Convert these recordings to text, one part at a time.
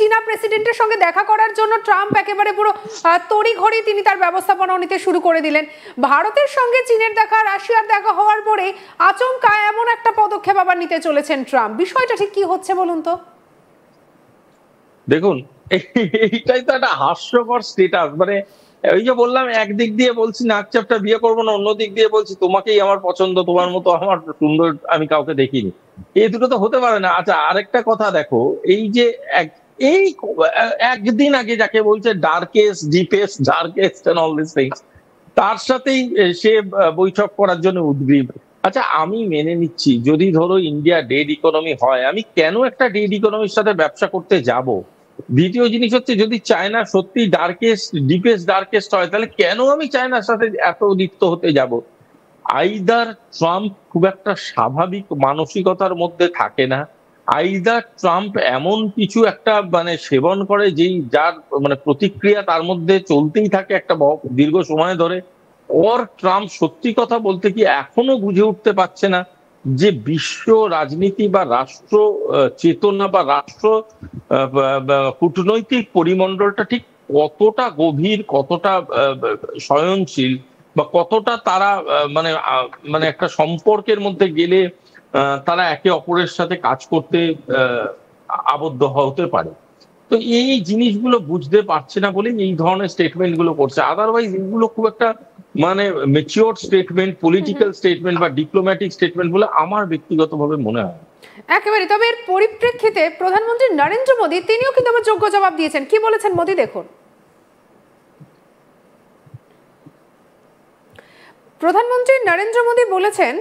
চীনা প্রেসিডেন্টের সঙ্গে দেখা করার জন্য ট্রাম্প একেবারে পুরো তড়িঘড়ি তিনি তার ব্যবস্থাপনা নিতে শুরু করে দিলেন। ভারতের সঙ্গে চীনের দেখা, রাশিয়ার দেখা হওয়ার পরে আচমকা এমন একটা পদক্ষেপ আবার নিতে চলেছেন ট্রাম্প। বিষয়টা ঠিক কি হচ্ছে বলুন তো? দেখুন, এইটাই তো একটা হাস্যকর স্টেটাস। মানে ওই যে বললাম, একদিক দিয়ে বলছি নাক চাপটা বিয়ে করবো না, অন্য দিক দিয়ে বলছি তোমাকেই আমার পছন্দ, তোমার মতো আমার সুন্দর আমি কাউকে দেখিনি। এই দুটো তো হতে পারে না। আচ্ছা, আরেকটা কথা দেখো, এই যে এই একদিন আগে যাকে বলছে darkest, deepest, darkest and all this things, তার সাথেই সে বৈঠক করার জন্য উদ্গ্রীব। আচ্ছা, আমি মেনে নিচ্ছি যদি ধরো ইন্ডিয়া ডেড ইকোনমি হয়, আমি কেন একটা ডেড ইকোনমির সাথে ব্যবসা করতে যাব? দ্বিতীয় জিনিস হচ্ছে, যদি চায়না সত্যি ডার্কেস্ট, ডিপেস্ট, ডার্কেস্ট হয়, তাহলে কেন আমি চায়নার সাথে এত লিপ্ত হতে যাব? আইদার ট্রাম্প খুব একটা স্বাভাবিক মানসিকতার মধ্যে থাকে না, আইদার ট্রাম্প এমন কিছু একটা মানে সেবন করে যেই যার মানে প্রতিক্রিয়া তার মধ্যে চলতেই থাকে একটা দীর্ঘ সময় ধরে, ওর ট্রাম্প সত্যি কথা বলতে কি এখনো বুঝে উঠতে পারছে না যে বিশ্ব রাজনীতি বা রাষ্ট্র চেতনা বা রাষ্ট্র কূটনৈতিক পরিমণ্ডলটা ঠিক কতটা গভীর, কতটা সয়নশীল, বা কতটা তারা মানে মানে একটা সম্পর্কের মধ্যে গেলে তারা একে অপরের সাথে কাজ করতে আবদ্ধ হতে পারে। তো এই জিনিসগুলো বুঝতে পারছে না বলেই এই ধরনের স্টেটমেন্ট গুলো করছে। আদারওয়াইজ এগুলো খুব একটা মানে ম্যাচিওর স্টেটমেন্ট, পলিটিক্যাল স্টেটমেন্ট বা ডিপ্লোম্যাটিক স্টেটমেন্ট বলে আমার ব্যক্তিগতভাবে মনে হয়। একেবারে। তবে এর পরিপ্রেক্ষিতে প্রধানমন্ত্রী নরেন্দ্র মোদী তিনিও কিন্তু আবার যোগ্য জবাব দিয়েছেন। কি বলেছেন মোদী দেখুন। প্রধানমন্ত্রী নরেন্দ্র মোদী বলেছেন,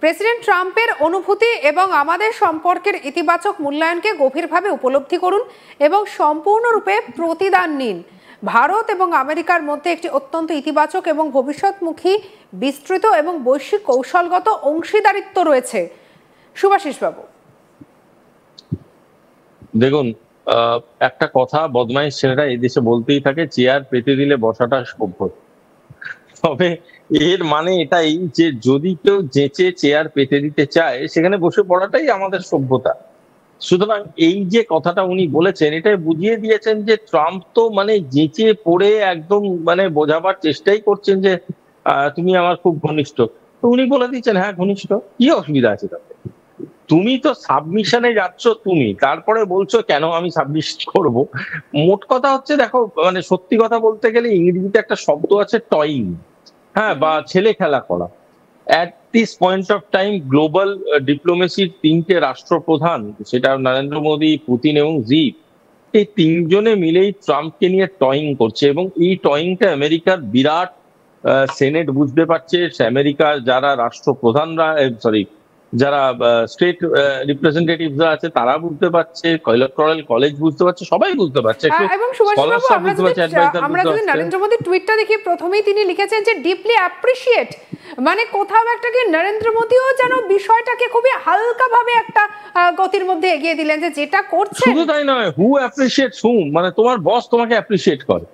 প্রেসিডেন্ট ট্রাম্পের অনুভূতি এবং আমাদের সম্পর্কের ইতিবাচক মূল্যায়নকে গভীরভাবে উপলব্ধি করুন এবং সম্পূর্ণরূপে প্রতিদান নিন। ভারত এবং আমেরিকার মধ্যে একটি অত্যন্ত ইতিবাচক এবং ভবিষ্যৎমুখী বিস্তৃত এবং বৈশ্বিক কৌশলগত অংশীদারিত্ব রয়েছে। শুভাশিস বাবু, দেখুন, একটা কথা বদমাইশ ছেলেরা এই দেশে বলতেই থাকে, চেয়ার পেতে দিলে বসাটা সভ্য। তবে এর মানে এটাই যে যদি কেউ যেচে চেয়ার পেতে দিতে চায়, সেখানে বসে পড়াটাই আমাদের সভ্যতা। সুতরাং এই যে কথাটা উনি বলেছেন, এটাই বুঝিয়ে দিয়েছেন যে ট্রাম্প তো মানে যেচে পড়ে একদম মানে বোঝাবার চেষ্টাই করছেন যে তুমি আমার খুব ঘনিষ্ঠ। তো উনি বলে দিচ্ছেন, হ্যাঁ ঘনিষ্ঠ, কি অসুবিধা আছে তাতে? তুমি তো সাবমিশনে যাচ্ছ, তুমি তারপরে বলছো কেন আমি সাবমিশন করব। মোট কথা হচ্ছে, দেখো মানে সত্যি কথা বলতে গেলে ইংরেজিতে একটা শব্দ আছে টয়িং, হ্যাঁ, বা ছেলে খেলা করা। At this point of time global ডিপ্লোমেসির তিনটে রাষ্ট্রপ্রধান, সেটা নরেন্দ্র মোদী, পুতিন এবং জি, এই তিনজনে মিলেই ট্রাম্পকে নিয়ে টয়িং করছে। এবং এই টয়িংটা আমেরিকার বিরাট সেনেট বুঝতে পারছে, আমেরিকার যারা রাষ্ট্রপ্রধানরা, সরি, যারা স্টেট রিপ্রেজেন্টেটিভরা আছে তারা বুঝতে পারছে, ইলেকটোরাল কলেজ বুঝতে পারছে, সবাই বুঝতে পারছে। এবং আমরা যদি নরেন্দ্র মোদীর টুইটটা দেখি, প্রথমেই তিনি লিখেছেন যে ডিপলি অ্যাপ্রিশিয়েট, মানে কোথাও একটা কি নরেন্দ্র মোদীও যেন বিষয়টাকে খুবই হালকা ভাবে একটা গতির মধ্যে এগিয়ে দিলেন যে যেটা করছে। শুধু তাই নয়, হু অ্যাপ্রিশিয়েটস হুম, মানে তোমার বস তোমাকে অ্যাপ্রিশিয়েট করে।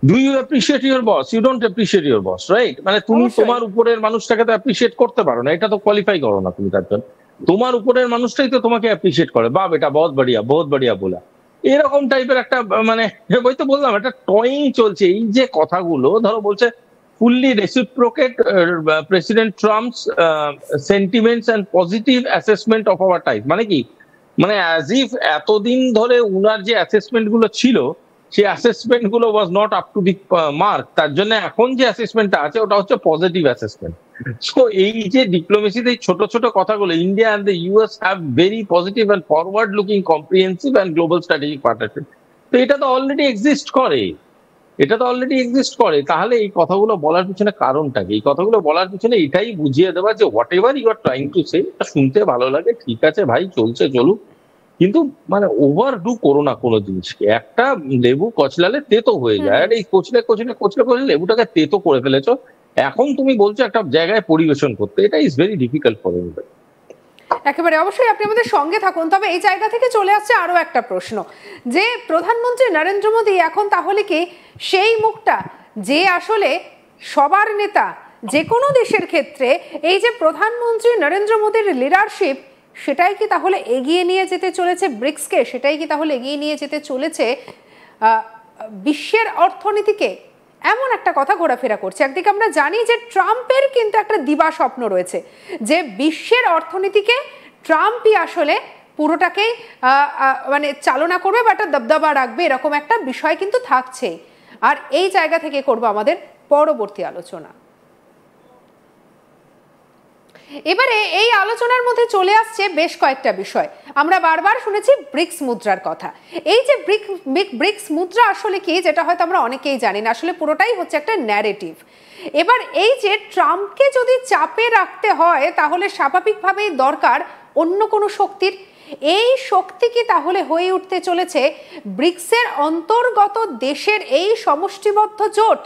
Do you appreciate your boss? You don't appreciate your boss, right? মানে তুমি তোমার উপরের মানুষটাকে তো অ্যাপ্রিশিয়েট করতে পারো না, এটা তো কোয়ালিফাই করো না তুমি তার জন্য। তোমার উপরের মানুষটাই তো তোমাকে অ্যাপ্রিশিয়েট করে, বা বেটা বহুত বড়িয়া, বহুত বড়িয়া বলা, এরকম টাইপের একটা মানে ওই তো বললাম একটা টয়িং চলছে। এই যে কথাগুলো ধরো বলছে fully reciprocate President Trump's sentiments and positive assessment of our ties, মানে কি, মানে অ্যাজ ইফ এতদিন ধরে উনার যে অ্যাসেসমেন্ট গুলো ছিল, সেই অ্যাসেসমেন্ট গুলো was not up to the mark, তার জন্য এখন যে অ্যাসেসমেন্টটা আছে ওটা হচ্ছে পজিটিভ অ্যাসেসমেন্ট। সো এই যে ডিপ্লোমেসিতে ছোট ছোট কথাগুলো, India and the US have very positive and forward looking comprehensive and global strategic partnership. তো এটা তো অলরেডি এক্সিস্ট করে, তাহলে এই কথাগুলো বলার পিছনে কারণটা কি? এই কথাগুলো বলার পিছনে এটাই বুঝিয়ে দেওয়া যে whatever you are trying to say, শুনতে ভালো লাগে, ঠিক আছে ভাই, চলছে চলুক, কিন্তু মানে ওভার ডু করো না কোনো জিনিসকে। একটা লেবু কচলালে তেতো হয়ে যায়, আর এই কচলে কচলে কচলে কচলে লেবুটাকে তেতো করে ফেলেছো। এখন তুমি বলছো একটা জায়গায় পরিবেশন করতে, এটা is very difficult for anybody. একেবারে, অবশ্যই আপনি আমাদের সঙ্গে থাকুন। তবে এই জায়গা থেকে চলে আসছে আরো একটা প্রশ্ন, যে প্রধানমন্ত্রী নরেন্দ্র মোদী এখন তাহলে কি সেই মুখটা যে আসলে সবার নেতা যে কোনো দেশের ক্ষেত্রে, এই যে প্রধানমন্ত্রী নরেন্দ্র মোদীর লিডারশিপ, সেটাই কি তাহলে এগিয়ে নিয়ে যেতে চলেছে ব্রিক্সকে? সেটাই কি তাহলে এগিয়ে নিয়ে যেতে চলেছে বিশ্বের অর্থনীতিকে? এমন একটা কথা ঘোরাফেরা করছে। একদিকে আমরা জানি যে ট্রাম্পের কিন্তু একটা দিবা স্বপ্ন রয়েছে যে বিশ্বের অর্থনীতিকে ট্রাম্পই আসলে পুরোটাকেই মানে চালনা করবে বা একটা দবদবা রাখবে, এরকম একটা বিষয় কিন্তু থাকছে। আর এই জায়গা থেকে করব আমাদের পরবর্তী আলোচনা। এবারে এই আলোচনার মধ্যে চলে আসছে বেশ কয়েকটা বিষয়। আমরা বারবার শুনেছি ব্রিক্স মুদ্রার কথা। এই যে ব্রিক্স মুদ্রা আসলে কি, যেটা হয়তো আমরা অনেকেই জানি না, আসলে পুরোটাই হচ্ছে একটা ন্যারেটিভ। এবার এই যে ট্রাম্পকে যদি চাপে রাখতে হয় তাহলে স্বাভাবিকভাবেই দরকার অন্য কোনো শক্তির। এই শক্তি কি তাহলে হয়ে উঠতে চলেছে ব্রিক্সের অন্তর্গত দেশের এই সমষ্টিবদ্ধ জোট?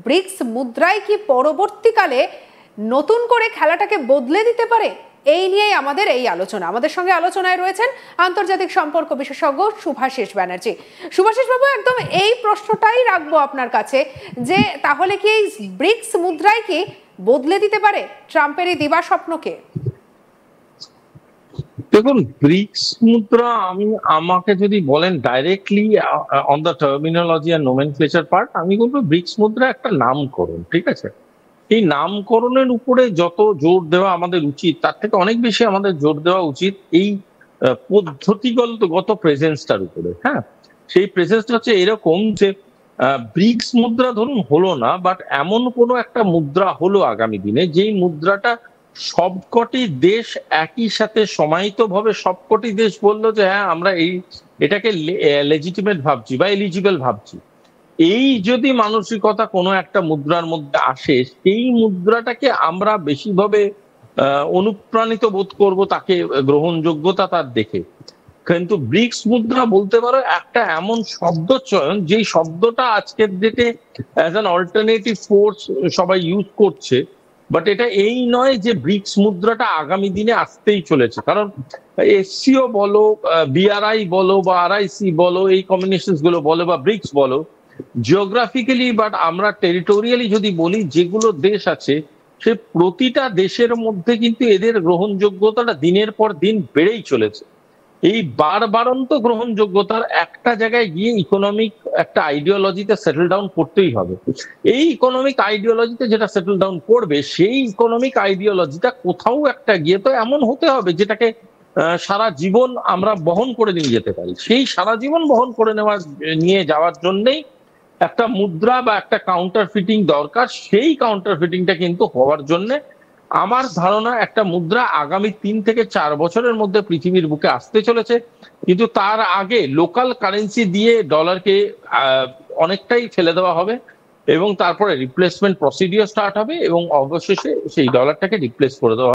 ব্রিক্স মুদ্রায় কি পরবর্তীকালে নতুন করে খেলাটাকে বদলে দিতে পারে? এই নিয়েই আমাদের এই আলোচনা। আমাদের সঙ্গে আলোচনায় রয়েছেন আন্তর্জাতিক সম্পর্ক বিশেষজ্ঞ শুভাশিস ব্যানার্জি। শুভাশিস বাবু, একদম এই প্রশ্নটাই রাখবো আপনার কাছে যে তাহলে কি এই ব্রিক্স মুদ্রাই কি বদলে দিতে পারে ট্রাম্পের এই দিবা স্বপ্নকে? দেখুন, ব্রিক্স মুদ্রা আমাকে যদি বলেন ডাইরেক্টলি অন দ্য টার্মিনোলজি আর নোমেনক্লেচার পার্ট, আমি বলবো ব্রিক্স মুদ্রা একটা নামকরণ, ঠিক আছে? এই নামকরণের উপরে যত জোর দেওয়া আমাদের উচিত, তার থেকে অনেক বেশি আমাদের জোর দেওয়া উচিত এই পদ্ধতিগত প্রেজেন্সটার উপরে। হ্যাঁ, সেই প্রেজেন্সটা হচ্ছে এরকম যে ব্রিক্স মুদ্রা ধরুন হলো না, বাট এমন কোনো একটা মুদ্রা হলো আগামী দিনে, যেই মুদ্রাটা সবকটি দেশ একই সাথে সমাহিতভাবে সবকটি দেশ বললো যে হ্যাঁ আমরা এটাকে লেজিটিমেট ভাবছি বা এলিজিবল ভাবছি। এই যদি মানসিকতা কোনো একটা মুদ্রার মধ্যে আসে, সেই মুদ্রাটাকে আমরা বেশিভাবে অনুপ্রাণিত বোধ করব তাকে গ্রহণযোগ্যতা তার দেখে। কিন্তু ব্রিক্স মুদ্রা বলতে পারো একটা এমন শব্দ চয়ন, যেই শব্দটা আজকের ডেটে অ্যাজ অ্যান অল্টারনেটিভ ফোর্স সবাই ইউজ করছে, বাট এটা এই নয় যে ব্রিক্স মুদ্রাটা আগামী দিনে আসতেই চলেছে। কারণ এসসিও বলো, বিআরআই বলো বা আরআইসি বলো, এই কম্বিনেশন গুলো বলো বা ব্রিক্স বলো, জিওগ্রাফিক্যালি বাট আমরা টেরিটোরিয়ালি যদি বলি, যেগুলো দেশ আছে সে প্রতিটা দেশের মধ্যে কিন্তু এদের গ্রহণযোগ্যতাটা দিনের পর দিন বেড়েই চলেছে। এই বারবারন্ত গ্রহণযোগ্যতার একটা জায়গায় গিয়ে ইকোনমিক একটা আইডিওলজিতে সেটেল ডাউন করতেই হবে। এই ইকোনমিক আইডিওলজিতে যেটা সেটেল ডাউন করবে, সেই ইকোনমিক আইডিওলজিটা কোথাও একটা গিয়ে তো এমন হতে হবে যেটাকে সারা জীবন আমরা বহন করে নিয়ে যেতে পারি। সেই সারা জীবন বহন করে নিয়ে যাওয়ার জন্যই একটা মুদ্রা বা একটা কাউন্টার ফিটিং দরকার। সেই কাউন্টার ফিটিংটা কিন্তু হওয়ার জন্য আমার ধারণা একটা মুদ্রা আগামী 3 থেকে 4 বছরের মধ্যে পৃথিবীর বুকে আসতে চলেছে। কিন্তু তার আগে লোকাল কারেন্সি দিয়ে ডলারকে অনেকটাই ফেলে দেওয়া হবে এবং তারপরে রিপ্লেসমেন্ট প্রসিডিওর স্টার্ট হবে এবং অবশেষে সেই ডলারটাকে রিপ্লেস করে দেওয়া